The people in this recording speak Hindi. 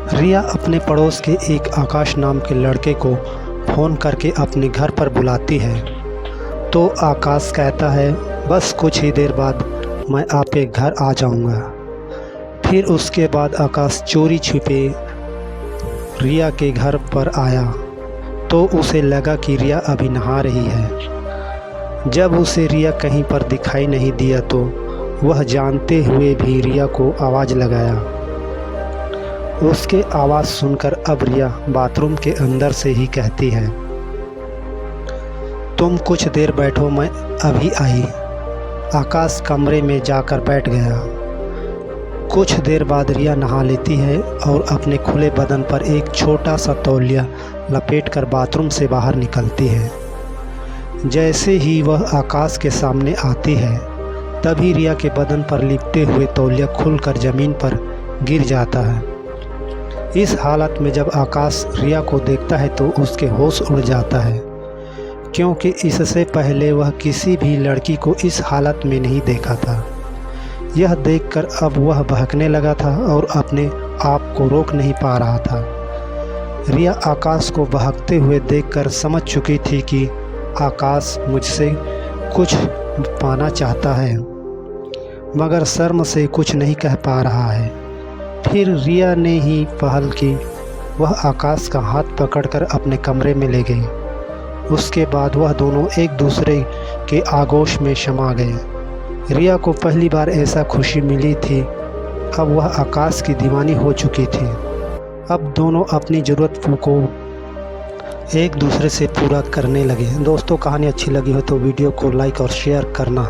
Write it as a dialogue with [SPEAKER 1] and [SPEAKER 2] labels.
[SPEAKER 1] रिया अपने पड़ोस के एक आकाश नाम के लड़के को फ़ोन करके अपने घर पर बुलाती है। तो आकाश कहता है बस कुछ ही देर बाद मैं आपके घर आ जाऊंगा। फिर उसके बाद आकाश चोरी छिपे रिया के घर पर आया तो उसे लगा कि रिया अभी नहा रही है। जब उसे रिया कहीं पर दिखाई नहीं दिया तो वह जानते हुए भी रिया को आवाज़ लगाया। उसके आवाज़ सुनकर अब रिया बाथरूम के अंदर से ही कहती है, तुम कुछ देर बैठो, मैं अभी आई। आकाश कमरे में जाकर बैठ गया। कुछ देर बाद रिया नहा लेती है और अपने खुले बदन पर एक छोटा सा तौलिया लपेटकर बाथरूम से बाहर निकलती है। जैसे ही वह आकाश के सामने आती है तभी रिया के बदन पर लिपटे हुए तौलिया खुलकर ज़मीन पर गिर जाता है। इस हालत में जब आकाश रिया को देखता है तो उसके होश उड़ जाता है, क्योंकि इससे पहले वह किसी भी लड़की को इस हालत में नहीं देखा था। यह देखकर अब वह बहकने लगा था और अपने आप को रोक नहीं पा रहा था। रिया आकाश को बहकते हुए देखकर समझ चुकी थी कि आकाश मुझसे कुछ पाना चाहता है, मगर शर्म से कुछ नहीं कह पा रहा है। फिर रिया ने ही पहल की। वह आकाश का हाथ पकड़कर अपने कमरे में ले गई। उसके बाद वह दोनों एक दूसरे के आगोश में समा गए। रिया को पहली बार ऐसा खुशी मिली थी। अब वह आकाश की दीवानी हो चुकी थी। अब दोनों अपनी ज़रूरत को एक दूसरे से पूरा करने लगे। दोस्तों, कहानी अच्छी लगी हो तो वीडियो को लाइक और शेयर करना।